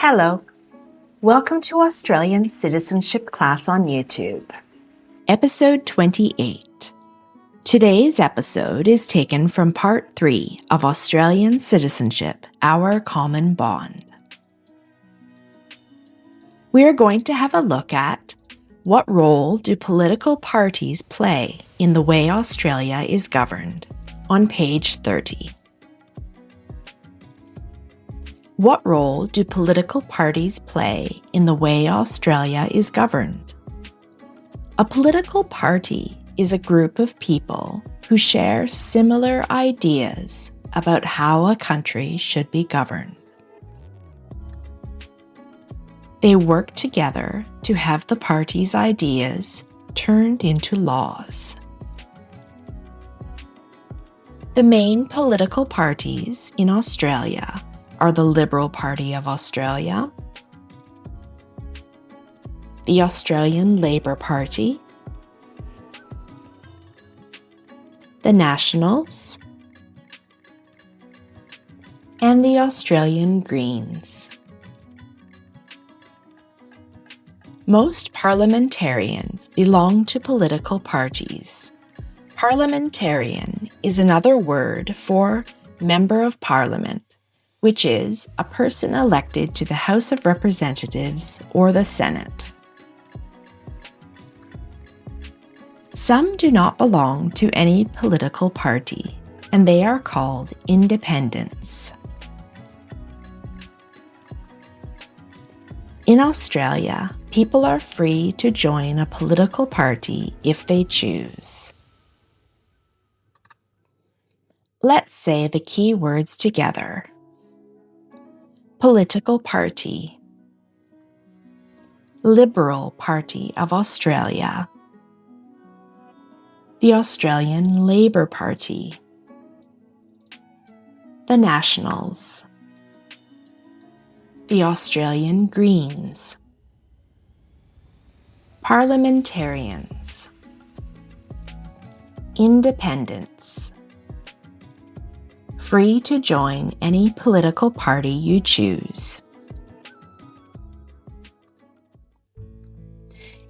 Hello. Welcome to Australian Citizenship class on YouTube. Episode 28. Today's episode is taken from Part 3 of Australian Citizenship, Our Common Bond. We are going to have a look at what role do political parties play in the way Australia is governed on page 30. What role do political parties play in the way Australia is governed? A political party is a group of people who share similar ideas about how a country should be governed. They work together to have the party's ideas turned into laws. The main political parties in Australia are the Liberal Party of Australia, the Australian Labor Party, the Nationals, and the Australian Greens. Most parliamentarians belong to political parties. Parliamentarian is another word for Member of Parliament, which is a person elected to the House of Representatives or the Senate. Some do not belong to any political party, and they are called independents. In Australia, people are free to join a political party if they choose. Let's say the key words together. Political party, Liberal Party of Australia, the Australian Labor Party, the Nationals, the Australian Greens, Parliamentarians, Independents. Free to join any political party you choose.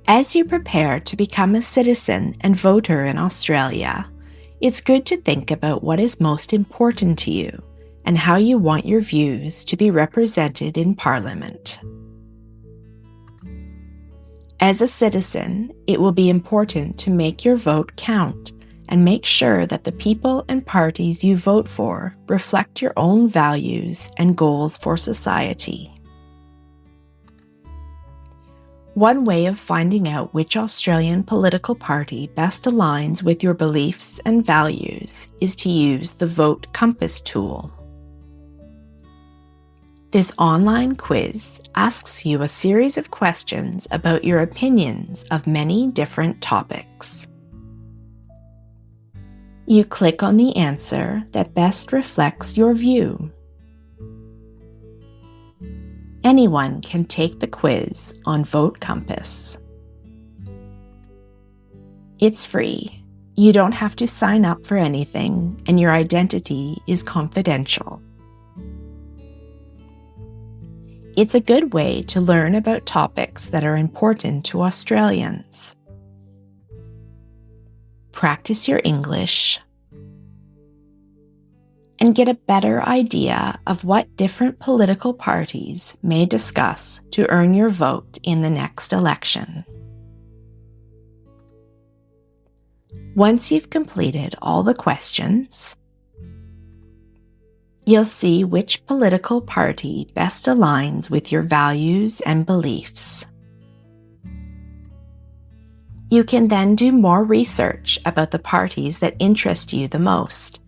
As you prepare to become a citizen and voter in Australia, it's good to think about what is most important to you and how you want your views to be represented in Parliament. As a citizen, it will be important to make your vote count and make sure that the people and parties you vote for reflect your own values and goals for society. One way of finding out which Australian political party best aligns with your beliefs and values is to use the Vote Compass tool. This online quiz asks you a series of questions about your opinions of many different topics. You click on the answer that best reflects your view. Anyone can take the quiz on Vote Compass. It's free. You don't have to sign up for anything, and your identity is confidential. It's a good way to learn about topics that are important to Australians. Practice your English, and get a better idea of what different political parties may discuss to earn your vote in the next election. Once you've completed all the questions, you'll see which political party best aligns with your values and beliefs. You can then do more research about the parties that interest you the most.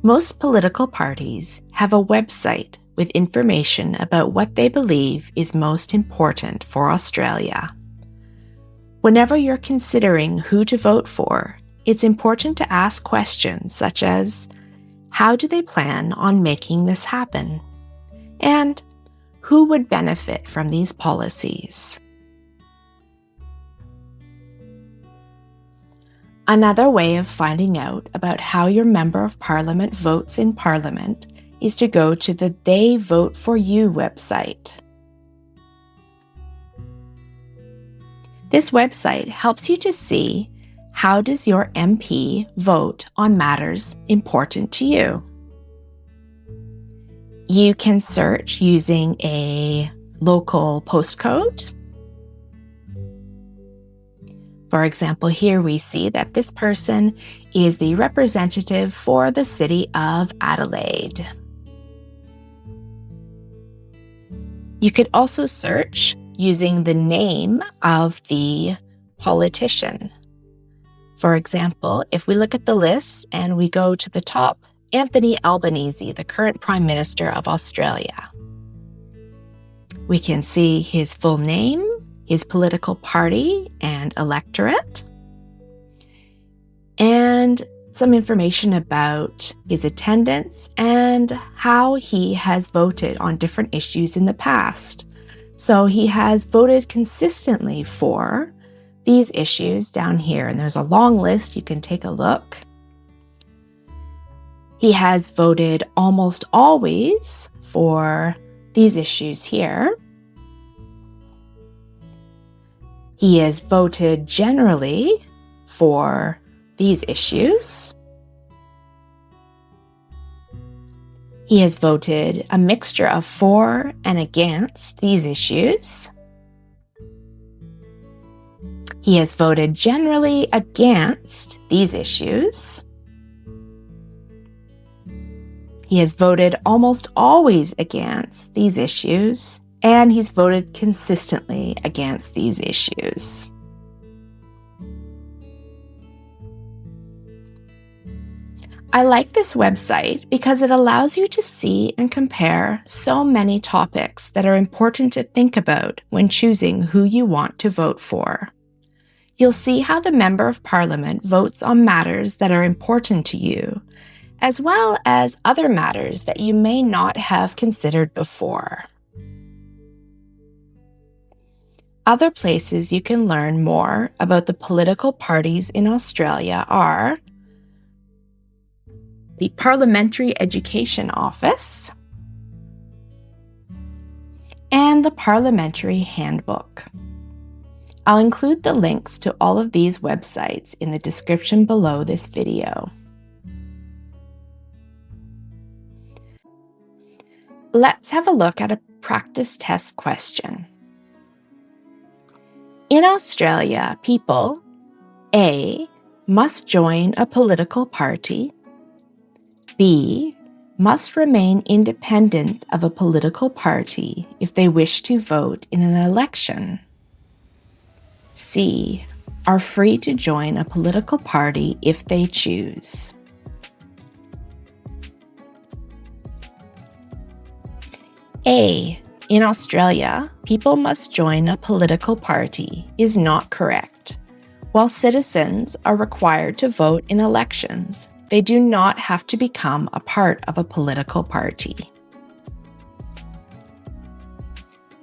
Most political parties have a website with information about what they believe is most important for Australia. Whenever you're considering who to vote for, it's important to ask questions such as, how do they plan on making this happen? And who would benefit from these policies? Another way of finding out about how your Member of Parliament votes in Parliament is to go to the They Vote For You website. This website helps you to see how does your MP vote on matters important to you. You can search using a local postcode. For example, here we see that this person is the representative for the city of Adelaide. You could also search using the name of the politician. For example, if we look at the list and we go to the top, Anthony Albanese, the current Prime Minister of Australia. We can see his full name, his political party and electorate, and some information about his attendance and how he has voted on different issues in the past. So he has voted consistently for these issues down here, and there's a long list. You can take a look. He has voted almost always for these issues here. He has voted generally for these issues. He has voted a mixture of for and against these issues. He has voted generally against these issues. He has voted almost always against these issues, and he's voted consistently against these issues. I like this website because it allows you to see and compare so many topics that are important to think about when choosing who you want to vote for. You'll see how the Member of Parliament votes on matters that are important to you, as well as other matters that you may not have considered before. Other places you can learn more about the political parties in Australia are the Parliamentary Education Office and the Parliamentary Handbook. I'll include the links to all of these websites in the description below this video. Let's have a look at a practice test question. In Australia, people A. must join a political party, B. must remain independent of a political party if they wish to vote in an election, C. are free to join a political party if they choose. A. In Australia, people must join a political party is not correct. While citizens are required to vote in elections, they do not have to become a part of a political party.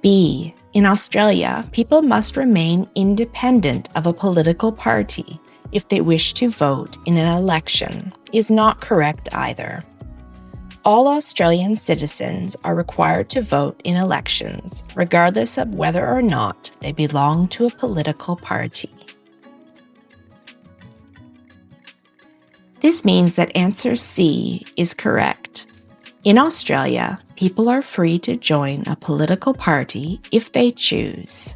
B. In Australia, people must remain independent of a political party if they wish to vote in an election is not correct either. All Australian citizens are required to vote in elections, regardless of whether or not they belong to a political party. This means that answer C is correct. In Australia, people are free to join a political party if they choose.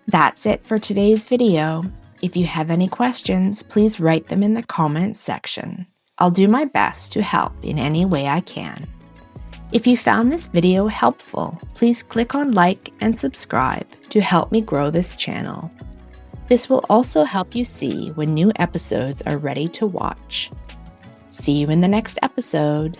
That's it for today's video. If you have any questions, please write them in the comments section. I'll do my best to help in any way I can. If you found this video helpful, please click on like and subscribe to help me grow this channel. This will also help you see when new episodes are ready to watch. See you in the next episode.